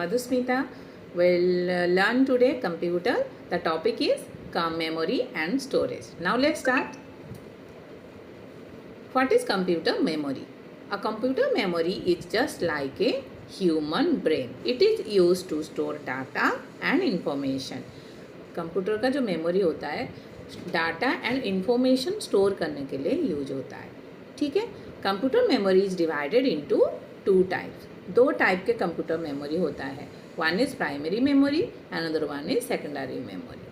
Madhusmita. We'll learn today computer. The topic is memory and storage. Now let's start. What is computer memory? A computer memory is just like a human brain. It is used to store data and information. Computer का जो memory होता है data and information store करने के लिए use होता है. ठीक है. Computer memory is divided into 2 types. 2 type के कंप्यूटर मेमोरी होता है. One is primary memory, another one is secondary memory.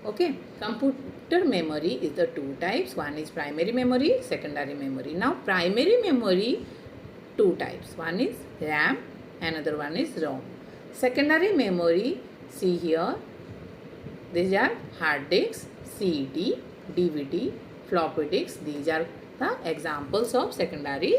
Okay. Computer memory is the 2 types. One is primary memory, secondary memory. Now primary memory 2 types. One is RAM, another one is ROM. Secondary memory, see here, these are hard disks, CD, DVD, floppy disks. These are the examples of secondary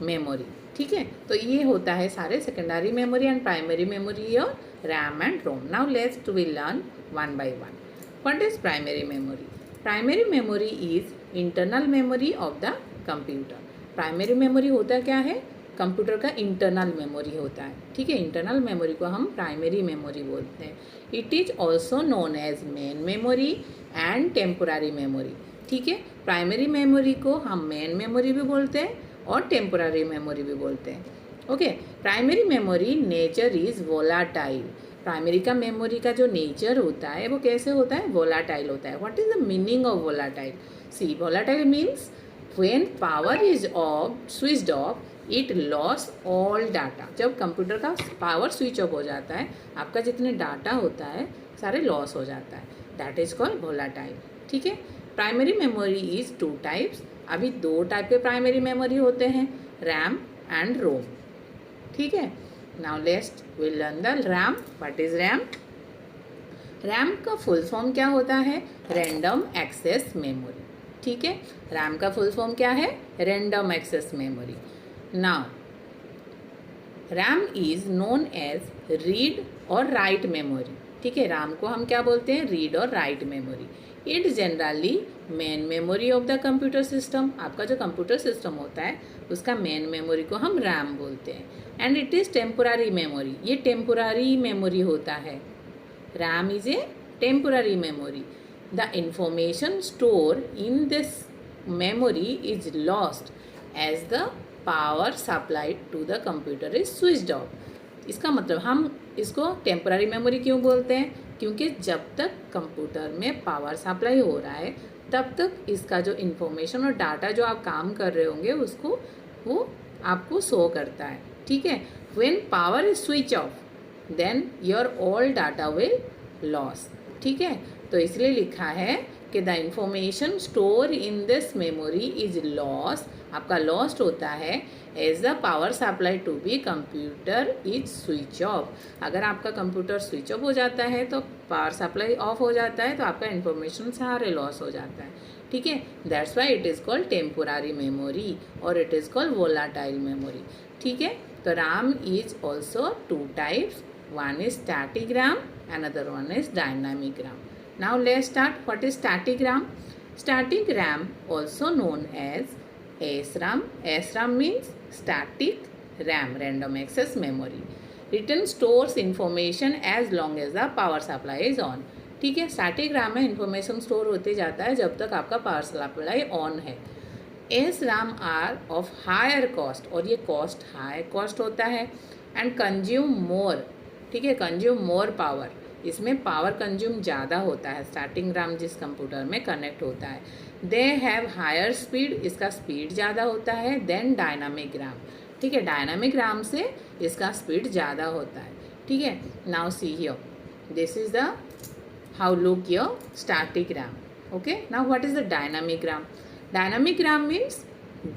memory. ठीक है. तो ये होता है सारे secondary memory and primary memory और RAM and ROM. Now let's we learn one by one. What is primary memory? Primary memory is internal memory of the computer. Primary memory होता क्या है? कंप्यूटर का इंटरनल मेमोरी होता है. ठीक है. Internal memory को हम प्राइमरी मेमोरी बोलते हैं. It is also known as main memory and temporary memory. ठीक है. प्राइमरी मेमोरी को हम मेन मेमोरी भी बोलते हैं और टेम्पोररी मेमोरी भी बोलते हैं. Okay. Primary memory nature is volatile. Primary का मेमोरी का जो नेचर होता है वो कैसे होता है? वोलाटाइल होता है. What is the meaning of volatile? See, volatile means when power is off switched off it loss all data. जब कंप्यूटर का पावर स्विच ऑफ हो जाता है आपका जितने डाटा होता है सारे लॉस हो जाता है. That is called volatile. ठीक है. Primary memory is 2 types. अभी 2 टाइप के प्राइमरी मेमोरी होते हैं, रैम एंड रोम. ठीक है. Now let's we learn the RAM. What is RAM? RAM का फुल फॉर्म क्या होता है? Random access memory. ठीक है. रैम का फुल फॉर्म क्या है? Random access memory. Now, RAM is known as read और write memory. ठीक है. RAM को हम क्या बोलते हैं? रीड और write memory. It generally main memory of the computer system. आपका जो कंप्यूटर सिस्टम होता है उसका मेन मेमोरी को हम RAM बोलते हैं. And it is temporary memory. ये टेम्पोररी मेमोरी होता है. RAM is a temporary memory. The information store in this memory is lost as the power supply to the computer is switched off. इसका मतलब हम इसको temporary memory क्यों बोलते हैं? क्योंकि जब तक कंप्यूटर में पावर सप्लाई हो रहा है तब तक इसका जो इन्फॉर्मेशन और डाटा जो आप काम कर रहे होंगे उसको वो आपको शो करता है. ठीक है. When power is switch off then your all data will loss. ठीक है. तो इसलिए लिखा है कि the information store in this memory is loss. आपका लॉस्ट होता है as the power supply to be computer is switch off. अगर आपका कंप्यूटर स्विच ऑफ हो जाता है तो पावर सप्लाई ऑफ हो जाता है तो आपका इन्फॉर्मेशन सारे लॉस हो जाता है. ठीक है. That's why it is called temporary memory और it is called volatile memory. ठीक है. तो RAM is also 2 types. One is static RAM, another one is dynamic RAM. Now let's start. What is static RAM? Static RAM also known as SRAM. SRAM means static RAM, random access memory. Written stores information as long as the power supply is on. ठीक है. Static RAM में information store होते जाता है जब तक आपका power supply on है. SRAM are of higher cost और ये कॉस्ट हाई कॉस्ट होता है एंड कंज्यूम मोर. ठीक है. Consume more power. इसमें पावर कंज्यूम ज़्यादा होता है. स्टार्टिंग रैम जिस कंप्यूटर में कनेक्ट होता है दे हैव हायर स्पीड. इसका स्पीड ज़्यादा होता है देन डायनामिक रैम. ठीक है. डायनामिक रैम से इसका स्पीड ज़्यादा होता है. ठीक है. Now see here, this is the how look your static RAM. Okay. Now what is the dynamic RAM? Dynamic RAM means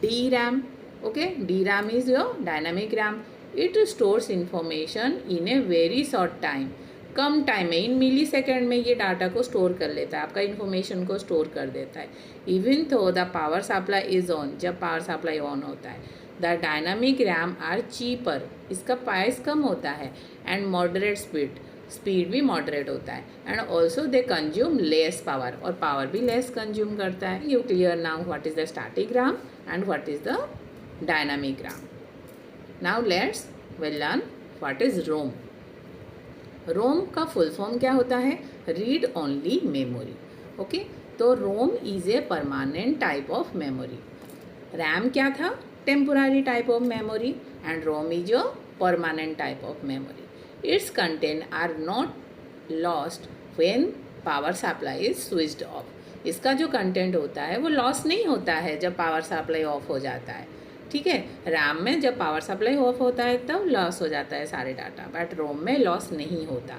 DRAM. Okay. DRAM is your dynamic RAM. It stores information in a very short time. Come time में, इन मिली second में ये data को store कर लेता है, आपका information को store कर देता है. Even though the power supply is on. जब पावर सप्लाई ऑन होता है the dynamic RAM are cheaper. इसका प्राइस कम होता है एंड मॉडरेट स्पीड भी मॉडरेट होता है and also they consume less power और पावर भी लेस कंज्यूम करता है. You clear now what is the static RAM and what is the dynamic RAM. Now let's we'll learn what is ROM. ROM का full form क्या होता है? Read only memory. Okay, तो ROM is a permanent type of memory. RAM क्या था? Temporary type of memory, and ROM is a permanent type of memory. Its content are not lost when power supply is switched off. इसका जो content होता है वो loss नहीं होता है जब पावर सप्लाई ऑफ हो जाता है। ठीक है, रैम में जब पावर सप्लाई ऑफ होता है तब लॉस हो जाता है सारे डाटा, बट रोम में लॉस नहीं होता।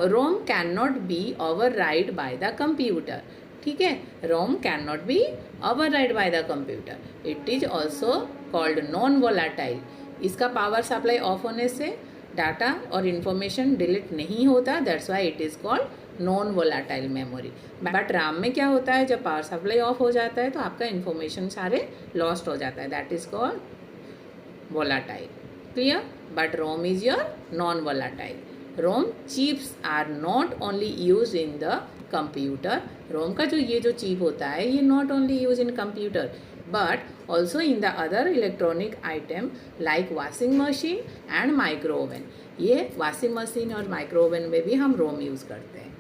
ROM can not be override by the computer. ठीक है, ROM can not be override by the computer. It is also called non volatile. इसका पावर सप्लाई ऑफ होने से डाटा और इन्फॉर्मेशन डिलीट नहीं होता, that's why it is called non volatile memory. But RAM में क्या होता है, जब पावर सप्लाई ऑफ हो जाता है तो आपका इन्फॉर्मेशन सारे लॉस्ट हो जाता है, that is called volatile. Clear? But ROM is your non volatile. ROM chips are not only use in the computer. ROM का ये जो चिप होता है ये not only use in computer but also in the other electronic item like washing machine and micro oven. ये washing machine और micro oven में भी हम रोम यूज़ करते हैं।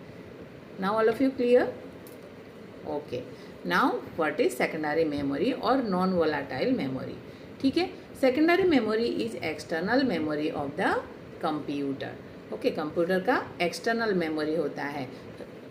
Now all of you clear? Okay, now what is secondary memory और non volatile memory? ठीक है, secondary memory is external memory of the computer. Okay, computer का एक्सटर्नल मेमोरी होता है।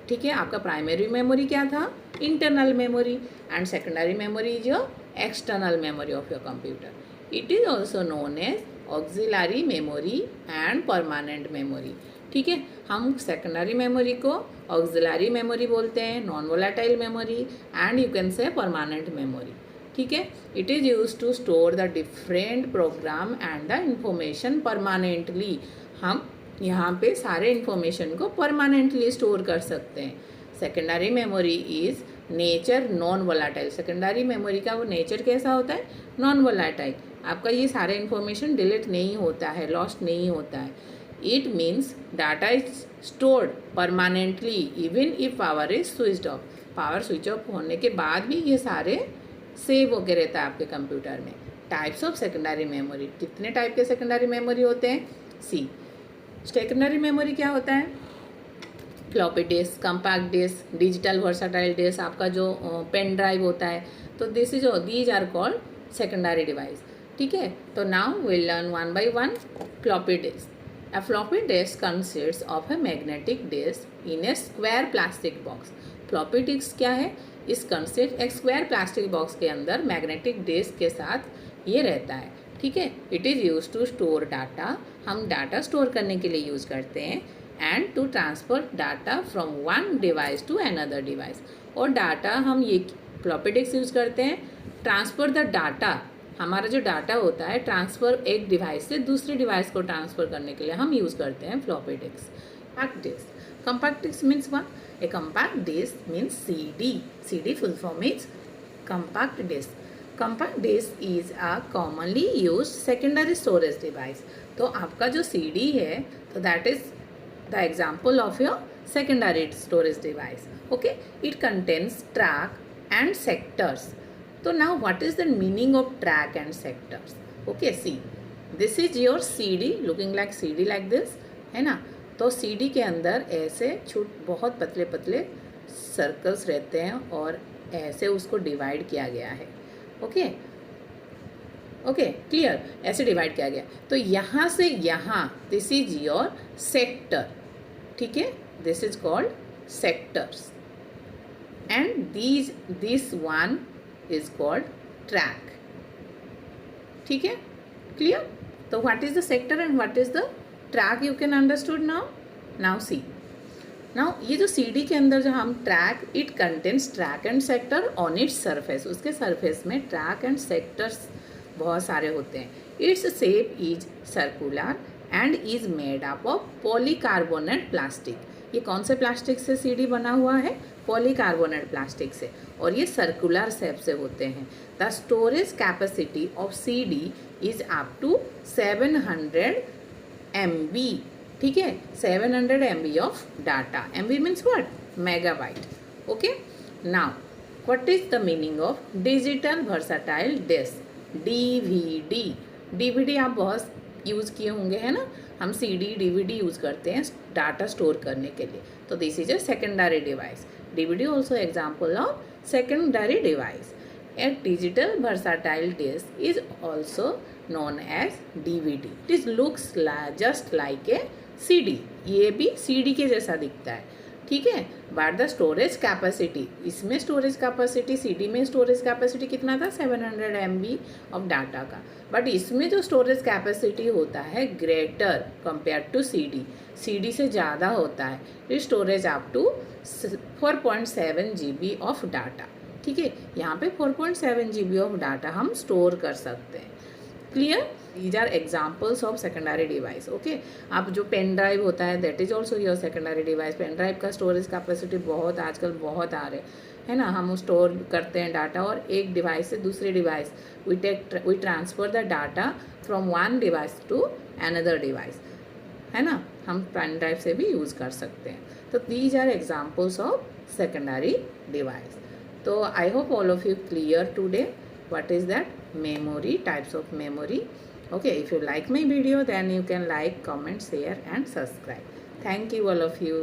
ठीक है, आपका प्राइमरी मेमोरी क्या था? Internal memory, and secondary memory is your external memory of your computer. It is also known as auxiliary memory and permanent memory. ठीक है, हम सेकेंडरी मेमोरी को ऑक्सिलरी मेमोरी बोलते हैं, non volatile memory, and you can say permanent memory. ठीक है, it is use to store the different program and the information permanently. हम यहाँ पे सारे इन्फॉर्मेशन को परमानेंटली स्टोर कर सकते हैं। Secondary memory is nature non volatile. Secondary memory का वो नेचर कैसा होता है? Non volatile. आपका ये सारे इन्फॉर्मेशन डिलीट नहीं होता है, लॉस्ट नहीं होता है। It means data is stored permanently even if power is switched of. Power switch of होने के बाद भी ये सारे सेव होके रहता है आपके कंप्यूटर में। टाइप्स ऑफ सेकेंडरी मेमोरी, कितने टाइप के सेकेंडरी मेमोरी होते हैं? सी, सेकेंडरी मेमोरी क्या होता है? Floppy disk, compact disk, digital versatile disk, आपका जो पेन ड्राइव होता है, तो these are called secondary device. ठीक है, तो now will learn one by one. Floppy disk, a floppy disk consists of a magnetic disk in a square plastic box। Floppy disk क्या है? इस कंसिस्ट एक स्क्वायर प्लास्टिक बॉक्स के अंदर magnetic disk के साथ ये रहता है। ठीक है, it is use to store data. हम डाटा स्टोर करने के लिए यूज़ करते हैं, and to transfer data from one device to another device. और डाटा हम ये फ्लॉपी डिस्क यूज़ करते हैं ट्रांसफर द डाटा। हमारा जो डाटा होता है ट्रांसफ़र एक डिवाइस से दूसरे डिवाइस को ट्रांसफ़र करने के लिए हम यूज़ करते हैं floppy disk. Compact disk, compact disk means what? A compact disk means CD। CD full form is compact disk. Compact disk is a commonly use secondary storage device. तो आपका जो CD है तो that is the example of your secondary storage device. Okay, it contains track and sectors. So now what is the meaning of track and sectors? Okay, see, this is your CD looking like CD like this, है ना? तो CD के अंदर ऐसे बहुत पतले पतले circles रहते हैं और ऐसे उसको डिवाइड किया गया है। Okay okay, clear? ऐसे डिवाइड किया गया। तो यहाँ से यहाँ दिस इज योर सेक्टर। ठीक है, this is called sectors, and this one is called track। ठीक है, क्लियर? तो what is the sector and what is the track you can understood now? Now see, now ये जो CD के अंदर जो हम track, it contains track and sector on its surface। उसके surface में track and sectors बहुत सारे होते हैं। Its shape is circular and is made up of polycarbonate plastic। ये कौन से प्लास्टिक से CD बना हुआ है? पॉलीकार्बोनेट प्लास्टिक से, और ये सर्कुलर शेप से होते हैं। The storage capacity of CD is up to 700 MB। ठीक है, 700 MB of data. MB means what? Megabyte. Okay, now what is the meaning of digital versatile disk? DVD। DVD आप बहुत यूज़ किए होंगे, है ना? हम CD DVD यूज़ करते हैं डाटा स्टोर करने के लिए, तो this is a secondary device. DVD also example of secondary device. A digital versatile disc is also known as DVD. It looks just like a CD. ये भी CD के जैसा दिखता है, ठीक है. बट द स्टोरेज कैपेसिटी, इसमें storage capacity, CD में स्टोरेज कैपेसिटी कितना था, 700 MB ऑफ डाटा का. बट इसमें जो स्टोरेज कैपेसिटी होता है ग्रेटर कंपेयर टू CD से ज़्यादा होता है. ये storage up to 4.7 GB of data, ठीक है. यहाँ पे 4.7 GB ऑफ डाटा हम स्टोर कर सकते हैं. Clear. These are examples of secondary device. Okay. अब जो पेन ड्राइव होता है that is also your secondary device. Pen drive का स्टोरेज कैपेसिटी आजकल बहुत आ रहे है ना. हम स्टोर करते हैं डाटा और एक डिवाइस से दूसरे device we transfer the data from one device to another device, है ना. हम पेन ड्राइव से भी यूज़ कर सकते हैं. तो these are examples of secondary device. तो I hope all of you clear today what is that memory, types of memory. Okay, if you like my video then you can like, comment, share and subscribe. Thank you all of you.